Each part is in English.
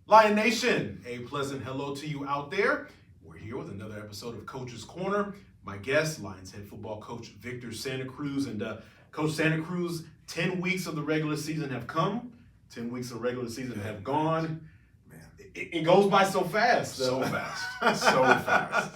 Lion Nation, a pleasant hello to you out there. We're here with another episode of Coach's Corner. My guest, Lions head football coach Victor Santa Cruz. And Coach Santa Cruz, 10 weeks of the regular season have come. 10 weeks of regular season have gone. Man, it goes by so fast. So fast. So fast.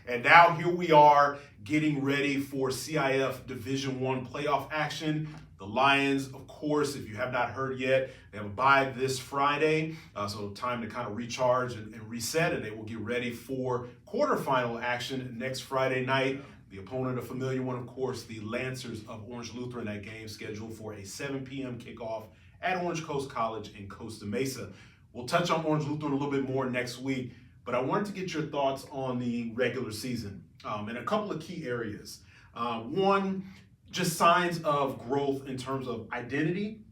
And now here we are getting ready for CIF Division I playoff action. The Lions, of course, if you have not heard yet, they have a bye this Friday, so time to kind of recharge and reset, and they will get ready for quarterfinal action next Friday night. The opponent, a familiar one, of course, the Lancers of Orange Lutheran. That game scheduled for a 7 p.m. kickoff at Orange Coast College in Costa Mesa. We'll touch on Orange Lutheran a little bit more next week, but I wanted to get your thoughts on the regular season in a couple of key areas. One, just signs of growth in terms of identity,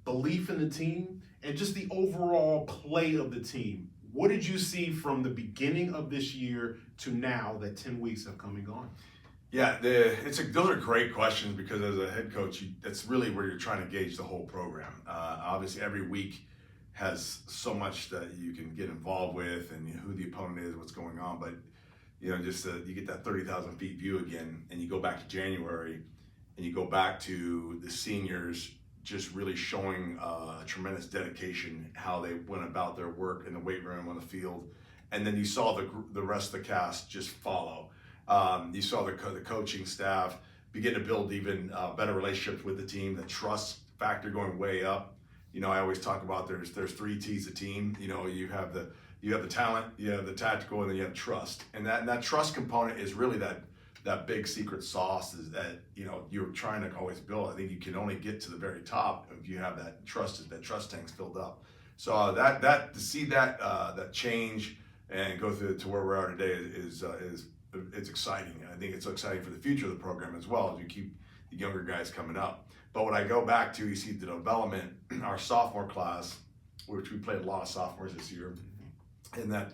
belief in the team, and just the overall play of the team. What did you see from the beginning of this year to now that 10 weeks have come and gone? Yeah, those are great questions because as a head coach, that's really where you're trying to gauge the whole program. Obviously, every week has so much that you can get involved with and who the opponent is, what's going on. But you get that 30,000 feet view again, and you go back to January, and you go back to the seniors just really showing a tremendous dedication, how they went about their work in the weight room, on the field. And then you saw the rest of the cast just follow. You saw the coaching staff begin to build even better relationships with the team, the trust factor going way up. I always talk about there's 3 T's a team. You have the talent, you have the tactical, and then you have trust. And that trust component is really that big secret sauce is that you're trying to always build. I think you can only get to the very top if you have that trust tank's filled up. So that to see that change and go through to where we are today is it's exciting. I think it's exciting for the future of the program as well as you keep the younger guys coming up. But when I go back to, you see the development, our sophomore class, which we played a lot of sophomores this year, and that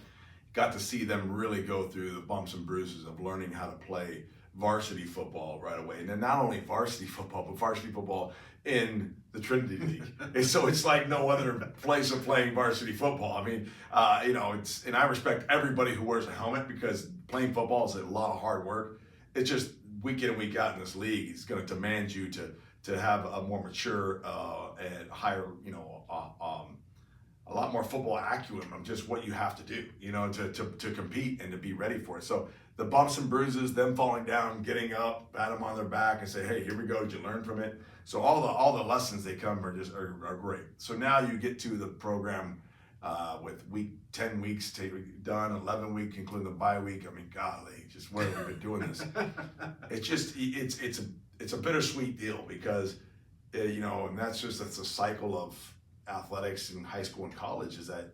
got to see them really go through the bumps and bruises of learning how to play varsity football right away. And then not only varsity football, but varsity football in the Trinity League. And so it's like no other place of playing varsity football. I mean, and I respect everybody who wears a helmet because playing football is a lot of hard work. It's just week in and week out in this league, it's going to demand you to have a more mature and higher, a lot more football acumen of just what you have to do, to compete and to be ready for it. So the bumps and bruises, them falling down, getting up, pat them on their back and say, hey, here we go, did you learn from it? So all the lessons they come are great. So now you get to the program with 10 weeks done, 11 weeks, including the bye week. I mean, golly, just where have we been doing this? It's a bittersweet deal because, and that's a cycle of athletics in high school and college is that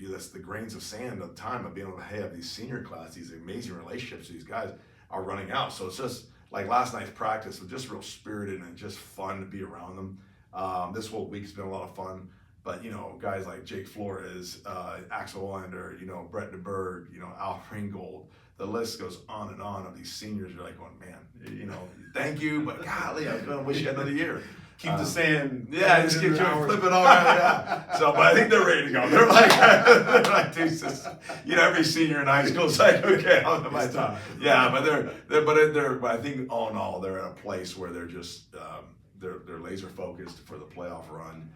that's the grains of sand of time of being able to have these senior class, these amazing relationships. These guys are running out. So it's just like last night's practice was just real spirited and just fun to be around them. This whole week's been a lot of fun. But, guys like Jake Flores, Axel Olander, Brett DeBerg, Al Ringgold, the list goes on and on of these seniors. You're like going, man, thank you, but golly, I was going to wish you had another year. Keep the sand. Yeah, just keep flip it all around. Yeah. So, but I think they're ready to go. They're like Jesus. Every senior in high school is like, okay, I'll have my time. Yeah, but I think all in all, they're at a place where they're just they're laser focused for the playoff run.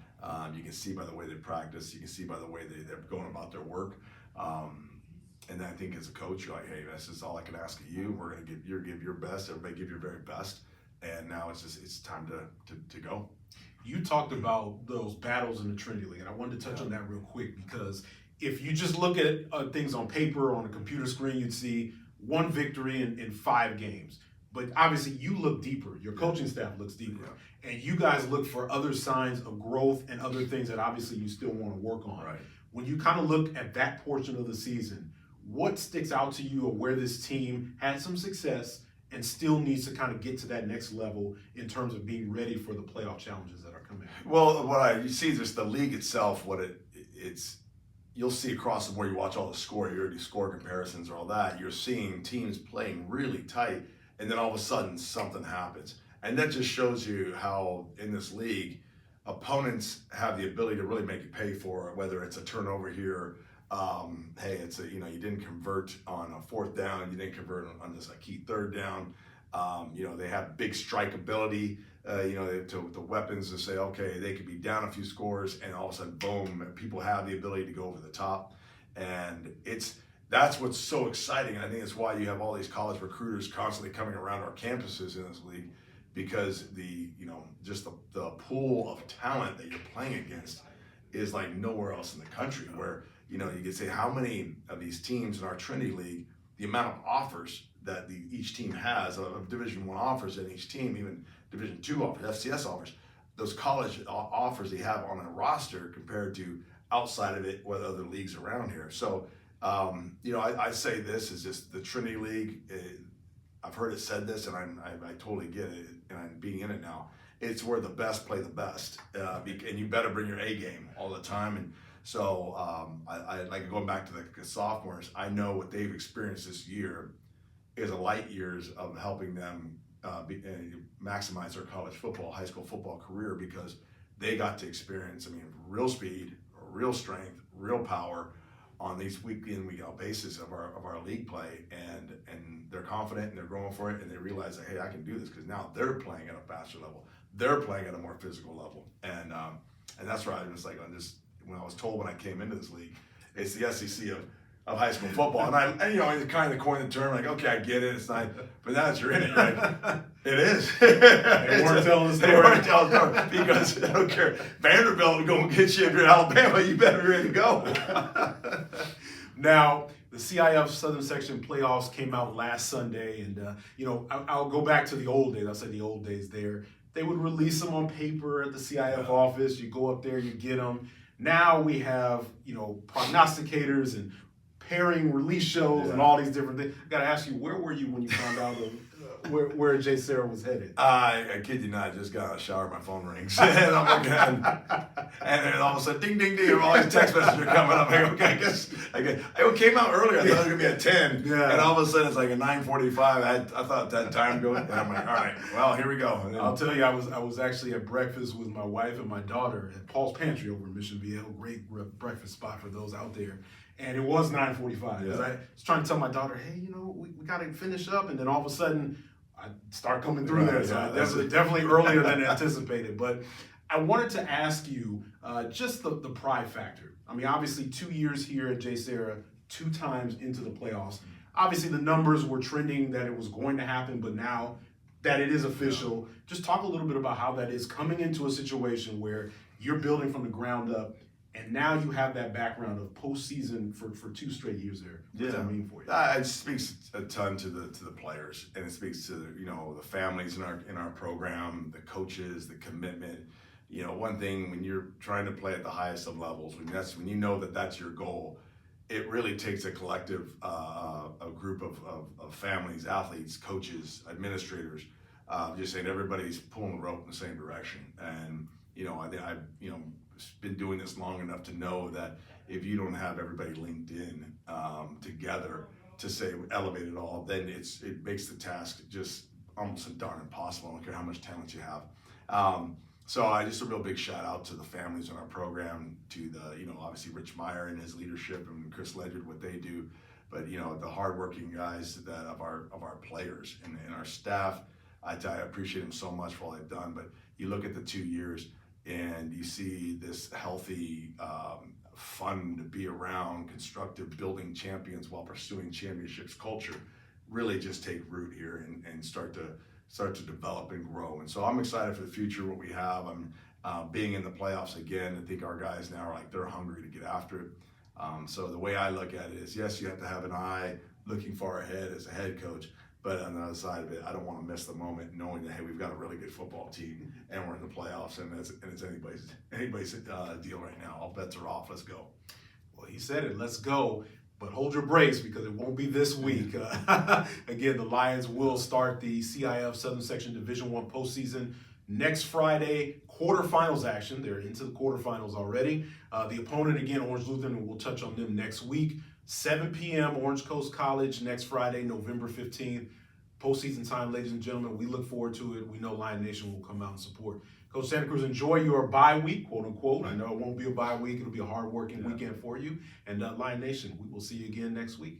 You can see by the way they practice. You can see by the way they're going about their work. And I think as a coach, you're like, hey, this is all I can ask of you. We're going to give your best. Everybody give your very best. And now it's time to go. You talked about those battles in the Trinity League, and I wanted to touch on that real quick because if you just look at things on paper on a computer screen, you'd see 1 victory in 5 games. But obviously, you look deeper. Your coaching staff looks deeper, and you guys look for other signs of growth and other things that obviously you still want to work on. Right. When you kind of look at that portion of the season, what sticks out to you, or where this team had some success and still needs to kind of get to that next level in terms of being ready for the playoff challenges that are coming? Well, you see just the league itself, it's you'll see across the board. You watch all the score, you already score comparisons or all that. You're seeing teams playing really tight, and then all of a sudden something happens, and that just shows you how in this league opponents have the ability to really make you pay for it, whether it's a turnover here. Hey, it's you didn't convert on a fourth down, you didn't convert on this a key third down. They have big strike ability. To the weapons to say, okay, they could be down a few scores, and all of a sudden, boom, people have the ability to go over the top, and that's what's so exciting. I think it's why you have all these college recruiters constantly coming around our campuses in this league, because just the pool of talent that you're playing against is like nowhere else in the country. Where you could say how many of these teams in our Trinity League, the amount of offers that each team has of Division I offers in each team, even Division II offers, FCS offers, those college offers they have on a roster compared to outside of it with other leagues around here. So, I say this is just the Trinity League. I've heard it said this, and I totally get it, and I'm being in it now. It's where the best play the best, and you better bring your A game all the time. And so, I like going back to the sophomores. I know what they've experienced this year is a light years of helping them maximize their college football, high school football career, because they got to experience, real speed, real strength, real power on these week in, week out basis of our league play, and they're confident and they're going for it, and they realize that, hey, I can do this, because now they're playing at a faster level, they're playing at a more physical level, and that's why I was like, when I was told when I came into this league, it's the SEC of high school football, and I kind of coined the term, like, okay, I get it, it's not, but now that you're in it, you're like, it is. They weren't telling the story. They weren't telling the story, because I don't care. Vanderbilt will go and get you if you're in Alabama. You better be ready to go. Now, the CIF Southern Section playoffs came out last Sunday, and I'll go back to the old days. I'll say the old days there. They would release them on paper at the CIF office. You go up there, you get them. Now we have prognosticators and pairing release shows and all these different things. I gotta ask you, where were you when you found out where JSerra was headed? I kid you not, I just got out of the shower, my phone rings, and I'm looking and then all of a sudden, ding, ding, ding, all these text messages are coming up. I go, okay, I guess it came out earlier. I thought it was gonna be at 10, and all of a sudden it's like at 9:45. I thought that time going, and I'm like, all right, well, here we go. And then, I'll tell you, I was actually at breakfast with my wife and my daughter at Paul's Pantry over in Mission Viejo, great breakfast spot for those out there. And it was 9:45. Because I was trying to tell my daughter, hey, we got to finish up. And then all of a sudden, I start coming through there. So definitely earlier than anticipated. But I wanted to ask you just the pride factor. Obviously 2 years here at JSerra, 2 times into the playoffs. Obviously the numbers were trending that it was going to happen, but now that it is official, just talk a little bit about how that is coming into a situation where you're building from the ground up. And now you have that background of postseason for 2 straight years there. What does that mean for you? It speaks a ton to the players, and it speaks to the families in our program, the coaches, the commitment. One thing when you're trying to play at the highest of levels, when you know that that's your goal, it really takes a collective, a group of families, athletes, coaches, administrators, just saying everybody's pulling the rope in the same direction. And I've been doing this long enough to know that if you don't have everybody linked in together to say elevate it all, then it makes the task just almost darn impossible. I don't care how much talent you have. So just a real big shout out to the families in our program, to the obviously Rich Meyer and his leadership, and Chris Ledger, what they do, but the hardworking guys of our players and our staff. I appreciate them so much for all they've done. But you look at the 2 years, and you see this healthy, fun to be around, constructive, building champions while pursuing championships culture really just take root here and start to develop and grow. And so I'm excited for the future, what we have. I'm being in the playoffs again. I think our guys now are they're hungry to get after it. So the way I look at it is, yes, you have to have an eye looking far ahead as a head coach. But on the other side of it, I don't want to miss the moment knowing that, hey, we've got a really good football team and we're in the playoffs, and it's anybody's deal right now. All bets are off. Let's go. Well, he said it. Let's go. But hold your brakes, because it won't be this week. Again, the Lions will start the CIF Southern Section Division I postseason next Friday. Quarterfinals action. They're into the quarterfinals already. The opponent, again, Orange Lutheran, and we'll touch on them next week. 7 p.m. Orange Coast College next Friday, November 15th. Postseason time, ladies and gentlemen. We look forward to it. We know Lion Nation will come out and support. Coach Santa Cruz, enjoy your bye week, quote unquote. I know it won't be a bye week. It'll be a hard working weekend for you. And Lion Nation, we will see you again next week.